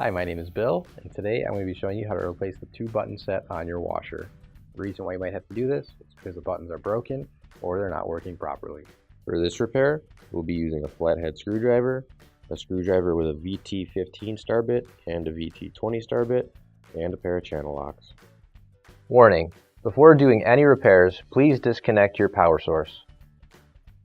Hi, my name is Bill, and today I'm going to be showing you how to replace the 2-button set on your washer. The reason why you might have to do this is because the buttons are broken or they're not working properly. For this repair, we'll be using a flathead screwdriver, a screwdriver with a VT15 star bit and a VT20 star bit, and a pair of channel locks. Warning: before doing any repairs, please disconnect your power source.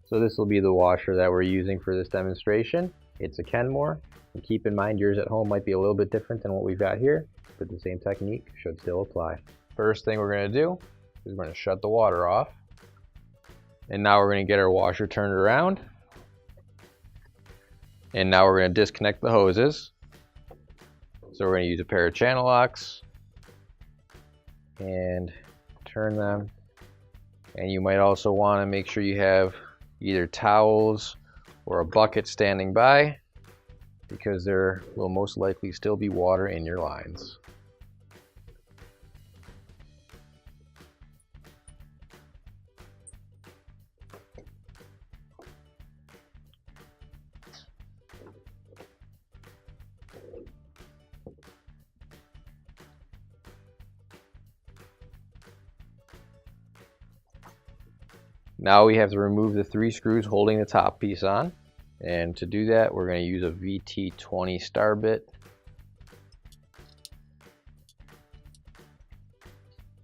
So this will be the washer that we're using for this demonstration. It's a Kenmore. And keep in mind yours at home might be a little bit different than what we've got here, but the same technique should still apply. First thing we're going to do is we're going to shut the water off. And now we're going to get our washer turned around. And now we're going to disconnect the hoses. So we're going to use a pair of channel locks and turn them. And you might also want to make sure you have either towels or a bucket standing by, because there will most likely still be water in your lines. Now we have to remove the 3 screws holding the top piece on. And to do that, we're going to use a VT20 star bit.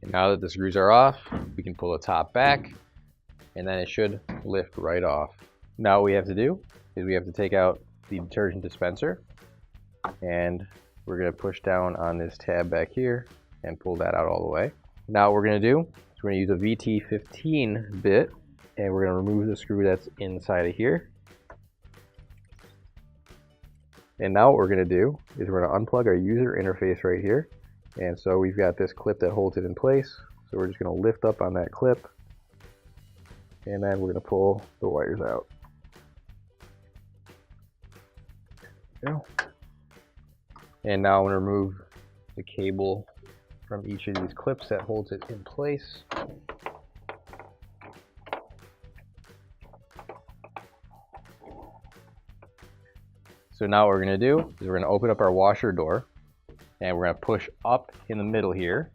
And now that the screws are off, we can pull the top back, and then it should lift right off. Now what we have to do is we have to take out the detergent dispenser, and we're going to push down on this tab back here and pull that out all the way. Now what we're going to do is we're going to use a VT15 bit, and we're going to remove the screw that's inside of here. And now what we're going to do is we're going to unplug our user interface right here. And so we've got this clip that holds it in place. So we're just going to lift up on that clip. And then we're going to pull the wires out. There we go. And now I'm going to remove the cable from each of these clips that holds it in place. So now what we're going to do is we're going to open up our washer door, and we're going to push up in the middle here,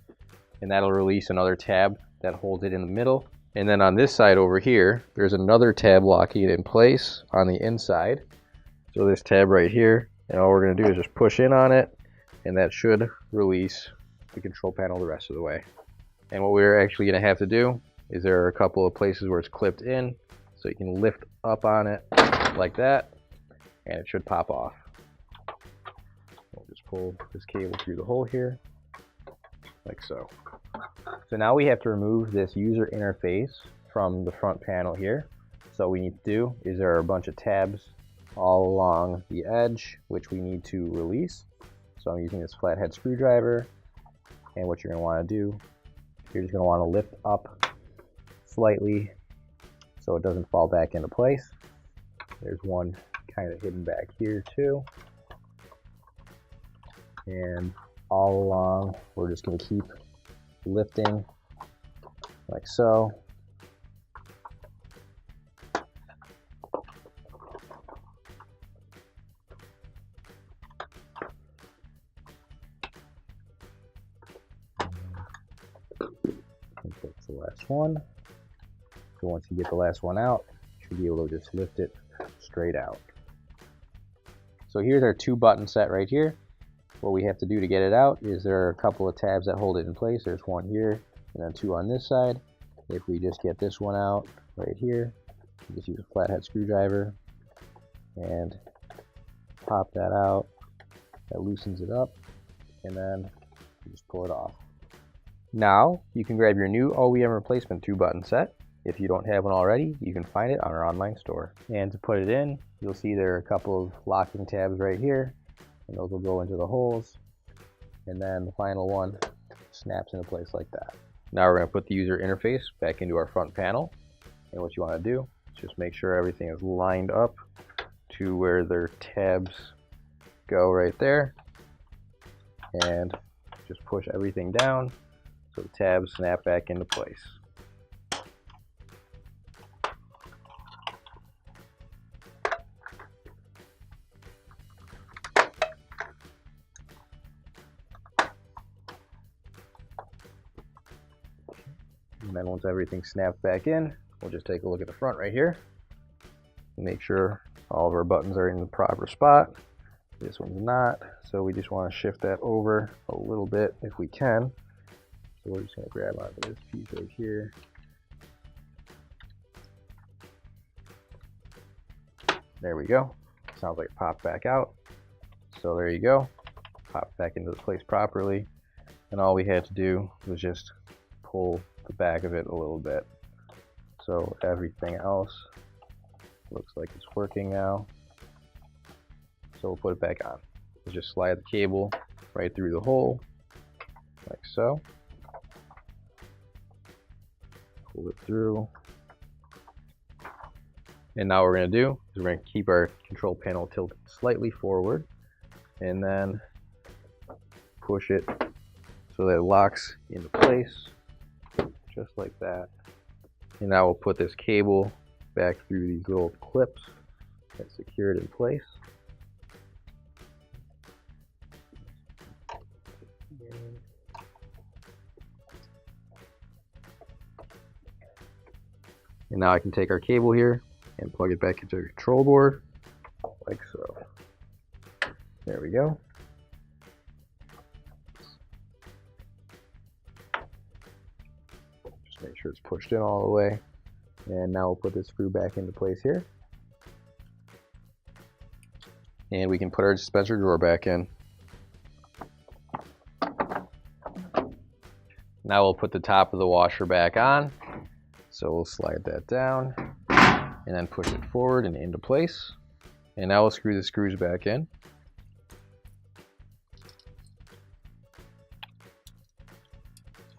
and that'll release another tab that holds it in the middle. And then on this side over here, there's another tab locking it in place on the inside. So this tab right here, and all we're going to do is just push in on it, and that should release the control panel the rest of the way. And what we're actually going to have to do is there are a couple of places where it's clipped in, so you can lift up on it like that, and it should pop off. We'll just pull this cable through the hole here, like so. So now we have to remove this user interface from the front panel here. So what we need to do is there are a bunch of tabs all along the edge, which we need to release. So I'm using this flathead screwdriver, and what you're going to want to do, you're just going to want to lift up slightly so it doesn't fall back into place. There's one kind of hidden back here too, and all along we're just going to keep lifting like so. That's the last one. So once you get the last one out, you should be able to just lift it straight out. So here's our 2-button set right here. What we have to do to get it out is there are a couple of tabs that hold it in place. There's one here and then 2 on this side. If we just get this one out right here, just use a flathead screwdriver and pop that out. That loosens it up, and then you just pull it off. Now you can grab your new OEM replacement 2-button set. If you don't have one already, you can find it on our online store. And to put it in, you'll see there are a couple of locking tabs right here, and those will go into the holes. And then the final one snaps into place like that. Now we're going to put the user interface back into our front panel. And what you want to do is just make sure everything is lined up to where their tabs go right there. And just push everything down so the tabs snap back into place. And then once everything snaps back in, we'll just take a look at the front right here. Make sure all of our buttons are in the proper spot. This one's not, so we just want to shift that over a little bit if we can. So we're just going to grab onto this piece right here. There we go. Sounds like it popped back out. So there you go. Popped back into the place properly. And all we had to do was just pull the back of it a little bit. So everything else looks like it's working now. So we'll put it back on. We'll just slide the cable right through the hole, like so. Pull it through. And now what we're going to do is we're going to keep our control panel tilted slightly forward and then push it so that it locks into place, just like that. And now we'll put this cable back through these little clips that secure it in place. And now I can take our cable here and plug it back into the control board, like so. There we go. Just make sure it's pushed in all the way. And now we'll put this screw back into place here. And we can put our dispenser drawer back in. Now we'll put the top of the washer back on. So we'll slide that down and then push it forward and into place. And now we'll screw the screws back in.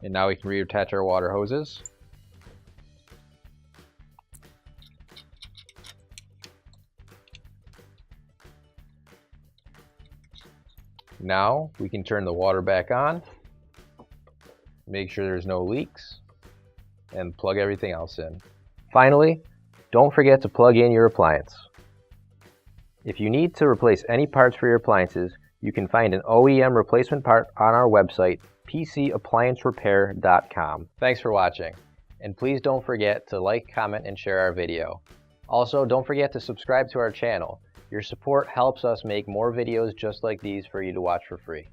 And now we can reattach our water hoses. Now we can turn the water back on, make sure there's no leaks, and plug everything else in. Finally, don't forget to plug in your appliance. If you need to replace any parts for your appliances, you can find an OEM replacement part on our website, PCApplianceRepair.com. Thanks for watching, and please don't forget to like, comment, and share our video. Also, don't forget to subscribe to our channel. Your support helps us make more videos just like these for you to watch for free.